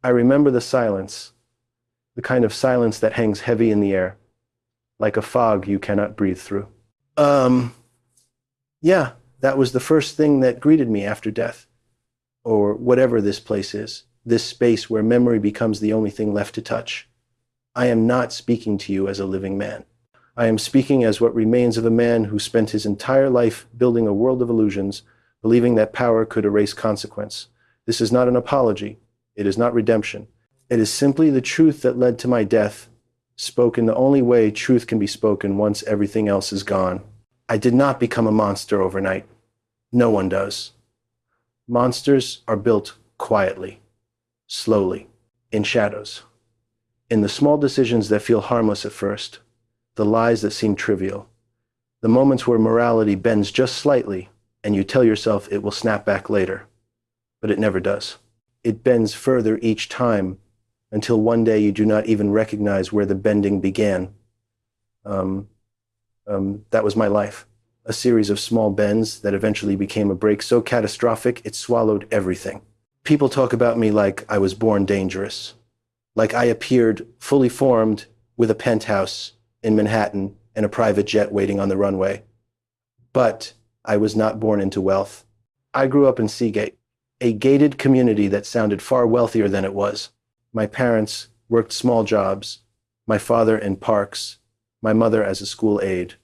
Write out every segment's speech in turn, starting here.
I remember the silence, the kind of silence that hangs heavy in the air, like a fog you cannot breathe through. Um, yeah, that was the first thing that greeted me after death, or whatever this place is, this space where memory becomes the only thing left to touch. I am not speaking to you as a living man. I am speaking as what remains of a man who spent his entire life building a world of illusions, believing that power could erase consequence. This is not an apology. It is not redemption. It is simply the truth that led to my death, spoken the only way truth can be spoken once everything else is gone. I did not become a monster overnight. No one does. Monsters are built quietly, slowly, in shadows, in the small decisions that feel harmless at first, the lies that seem trivial, the moments where morality bends just slightly and you tell yourself it will snap back later, but it never does. It bends further each time until one day you do not even recognize where the bending began. That was my life. A series of small bends that eventually became a break so catastrophic it swallowed everything. People talk about me like I was born dangerous, like I appeared fully formed with a penthouse in Manhattan and a private jet waiting on the runway. But I was not born into wealth. I grew up in Seagate, a gated community that sounded far wealthier than it was. My parents worked small jobs, my father in parks, my mother as a school aide.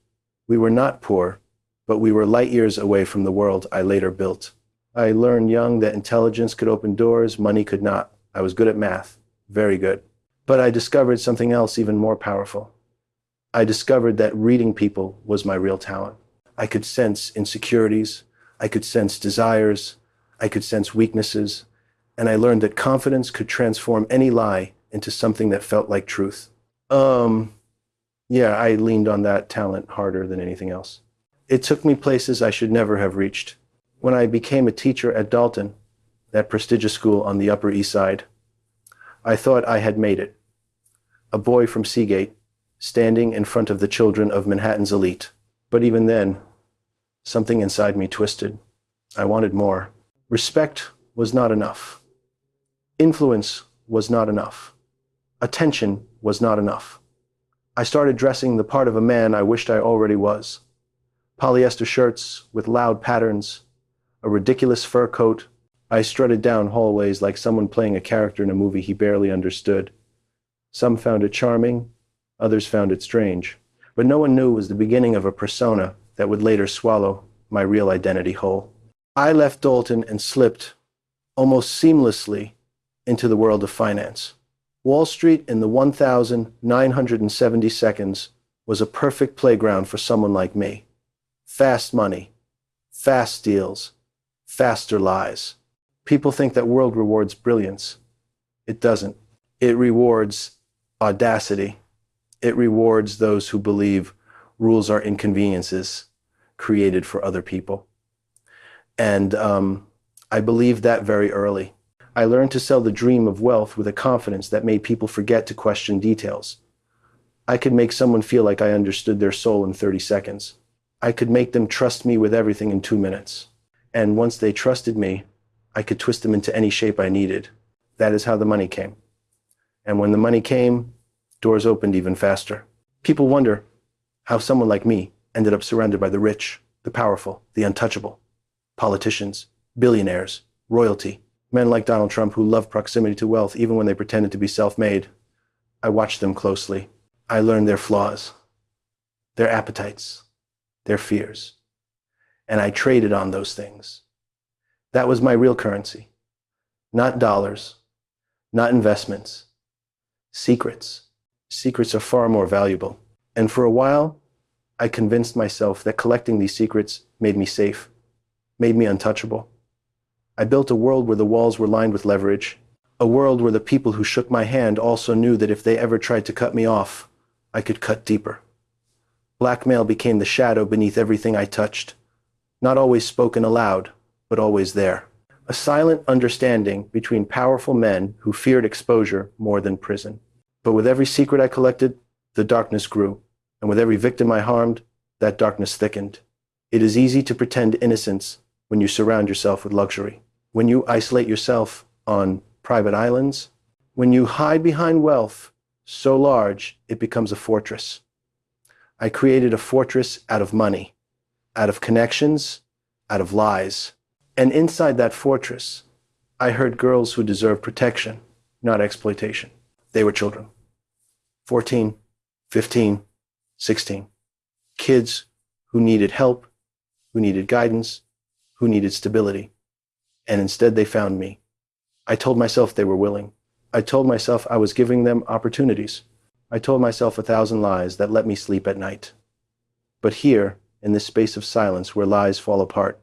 We were not poor, but we were light years away from the world I later built. I learned young that intelligence could open doors, money could not. I was good at math, very good. But I discovered something else even more powerful. I discovered that reading people was my real talent. I could sense insecurities, I could sense desires, I could sense weaknesses, and I learned that confidence could transform any lie into something that felt like truth. Yeah, I leaned on that talent harder than anything else. It took me places I should never have reached. When I became a teacher at Dalton, that prestigious school on the Upper East Side, I thought I had made it. A boy from Seagate, standing in front of the children of Manhattan's elite. But even then, something inside me twisted. I wanted more. Respect was not enough. Influence was not enough. Attention was not enough. I started dressing the part of a man I wished I already was. Polyester shirts with loud patterns, a ridiculous fur coat. I strutted down hallways like someone playing a character in a movie he barely understood. Some found it charming, others found it strange. But no one knew it was the beginning of a persona that would later swallow my real identity whole. I left Dalton and slipped, almost seamlessly, into the world of finance. Wall Street in the 1,970 seconds was a perfect playground for someone like me. Fast money, fast deals, faster lies. People think that world rewards brilliance. It doesn't. It rewards audacity. It rewards those who believe rules are inconveniences created for other people. And I believed that very early. I learned to sell the dream of wealth with a confidence that made people forget to question details. I could make someone feel like I understood their soul in 30 seconds. I could make them trust me with everything in 2 minutes. And once they trusted me, I could twist them into any shape I needed. That is how the money came. And when the money came, doors opened even faster. People wonder how someone like me ended up surrounded by the rich, the powerful, the untouchable. Politicians, billionaires, royalty, men like Donald Trump who love proximity to wealth even when they pretended to be self-made. I watched them closely. I learned their flaws, their appetites, their fears. And I traded on those things. That was my real currency. Not dollars, not investments. Secrets. Secrets are far more valuable. And for a while, I convinced myself that collecting these secrets made me safe, made me untouchable. I built a world where the walls were lined with leverage, a world where the people who shook my hand also knew that if they ever tried to cut me off, I could cut deeper. Blackmail became the shadow beneath everything I touched, not always spoken aloud, but always there. A silent understanding between powerful men who feared exposure more than prison. But with every secret I collected, the darkness grew, and with every victim I harmed, that darkness thickened. It is easy to pretend innocence when you surround yourself with luxury. When you isolate yourself on private islands, When you hide behind wealth so large, it becomes a fortress. I created a fortress out of money, out of connections, out of lies. And inside that fortress, I heard girls who deserve protection, not exploitation. They were children. 14, 15, 16. Kids who needed help, who needed guidance, who needed stability. And instead they found me. I told myself they were willing. I told myself I was giving them opportunities. I told myself 1,000 lies that let me sleep at night. But here, in this space of silence where lies fall apart,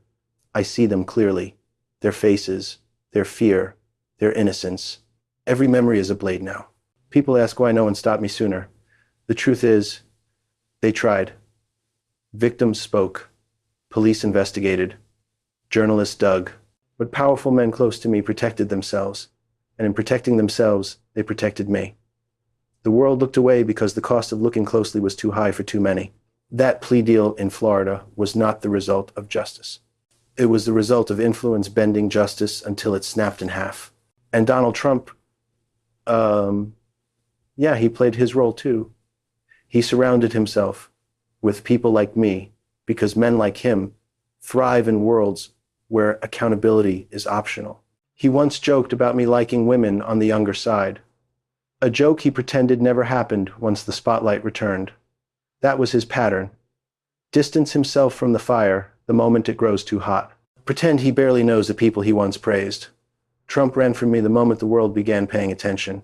I see them clearly. Their faces, their fear, their innocence. Every memory is a blade now. People ask why no one stopped me sooner. The truth is, they tried. Victims spoke. Police investigated. Journalists dug. But powerful men close to me protected themselves. And in protecting themselves, they protected me. The world looked away because the cost of looking closely was too high for too many. That plea deal in Florida was not the result of justice. It was the result of influence bending justice until it snapped in half. And Donald Trump, he played his role too. He surrounded himself with people like me because men like him thrive in worlds where accountability is optional. He once joked about me liking women on the younger side. A joke he pretended never happened once the spotlight returned. That was his pattern. Distance himself from the fire the moment it grows too hot. Pretend he barely knows the people he once praised. Trump ran from me the moment the world began paying attention,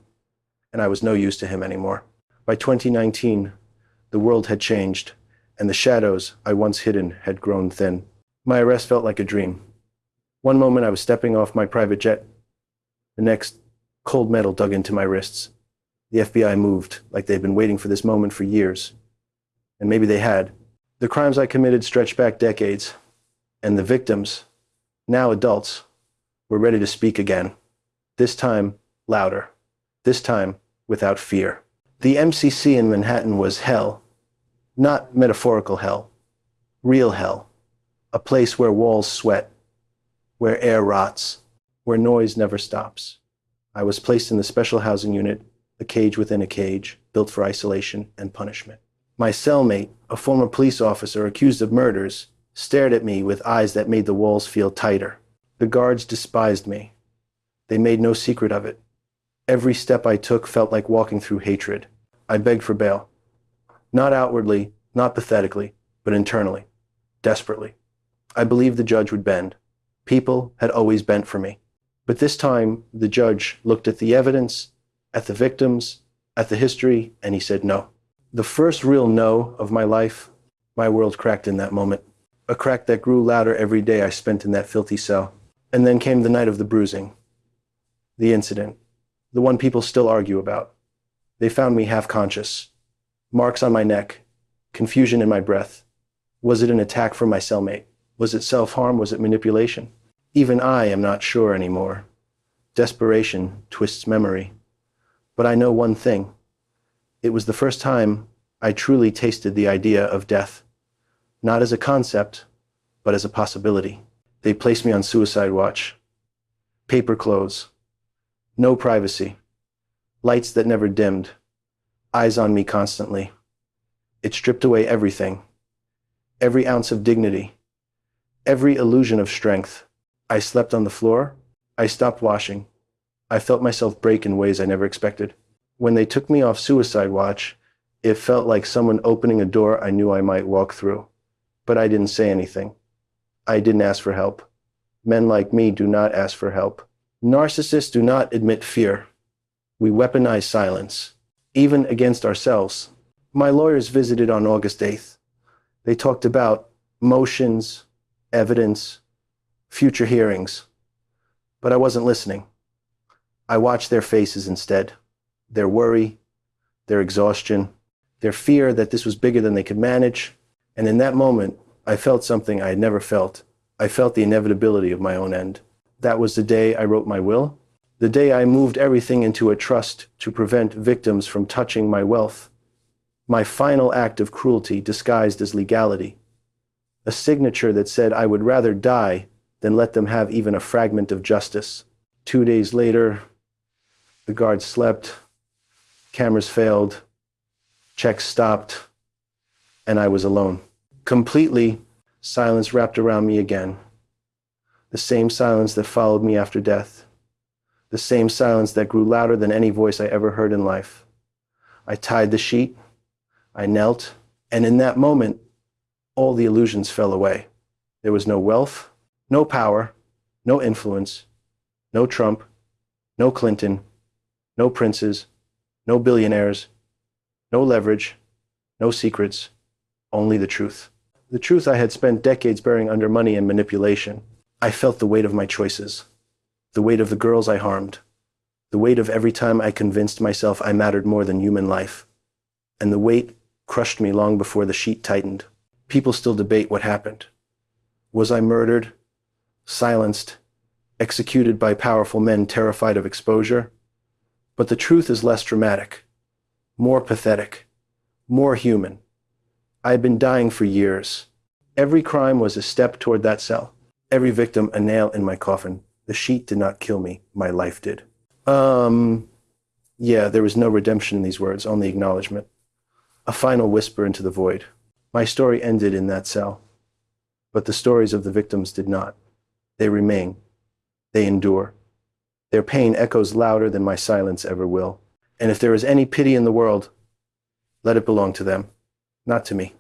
and I was no use to him anymore. By 2019, the world had changed, and the shadows I once hidden had grown thin. My arrest felt like a dream. One moment I was stepping off my private jet. The next, cold metal dug into my wrists. The FBI moved like they'd been waiting for this moment for years. And maybe they had. The crimes I committed stretched back decades, and the victims, now adults, were ready to speak again. This time, louder. This time, without fear. The MCC in Manhattan was hell. Not metaphorical hell. Real hell. A place where walls sweat, where air rots, where noise never stops. I was placed in the special housing unit, a cage within a cage, built for isolation and punishment. My cellmate, a former police officer accused of murders, stared at me with eyes that made the walls feel tighter. The guards despised me. They made no secret of it. Every step I took felt like walking through hatred. I begged for bail. Not outwardly, not pathetically, but internally, desperately. I believed the judge would bend. People had always bent for me. But this time, the judge looked at the evidence, at the victims, at the history, and he said no. The first real no of my life, my world cracked in that moment. A crack that grew louder every day I spent in that filthy cell. And then came the night of the bruising. The incident. The one people still argue about. They found me half-conscious. Marks on my neck. Confusion in my breath. Was it an attack from my cellmate? Was it self-harm? Was it manipulation? Even I am not sure anymore. Desperation twists memory. But I know one thing. It was the first time I truly tasted the idea of death. Not as a concept, but as a possibility. They placed me on suicide watch. Paper clothes. No privacy. Lights that never dimmed. Eyes on me constantly. It stripped away everything. Every ounce of dignity. Every illusion of strength. I slept on the floor. I stopped washing. I felt myself break in ways I never expected. When they took me off suicide watch, it felt like someone opening a door I knew I might walk through. But I didn't say anything. I didn't ask for help. Men like me do not ask for help. Narcissists do not admit fear. We weaponize silence, even against ourselves. My lawyers visited on August 8th. They talked about motions, evidence, future hearings. But I wasn't listening. I watched their faces instead. Their worry, their exhaustion, their fear that this was bigger than they could manage. And in that moment, I felt something I had never felt. I felt the inevitability of my own end. That was the day I wrote my will, the day I moved everything into a trust to prevent victims from touching my wealth. My final act of cruelty disguised as legality. A signature that said I would rather die than let them have even a fragment of justice. 2 days later, The guards slept, cameras failed, checks stopped, and I was alone. Completely, silence wrapped around me again. The same silence that followed me after death. The same silence that grew louder than any voice I ever heard in life. I tied the sheet, I knelt, and in that moment, all the illusions fell away. There was no wealth, no power, no influence, no Trump, no Clinton, no princes, no billionaires, no leverage, no secrets, only the truth. The truth I had spent decades burying under money and manipulation. I felt the weight of my choices, the weight of the girls I harmed, the weight of every time I convinced myself I mattered more than human life. And the weight crushed me long before the sheet tightened. People still debate what happened. Was I murdered, silenced, executed by powerful men terrified of exposure? But the truth is less dramatic, more pathetic, more human. I had been dying for years. Every crime was a step toward that cell. Every victim a nail in my coffin. The sheet did not kill me, my life did. Yeah, there was no redemption in these words, only acknowledgement. A final whisper into the void. My story ended in that cell. But the stories of the victims did not. They remain. They endure. Their pain echoes louder than my silence ever will. And if there is any pity in the world, let it belong to them, not to me.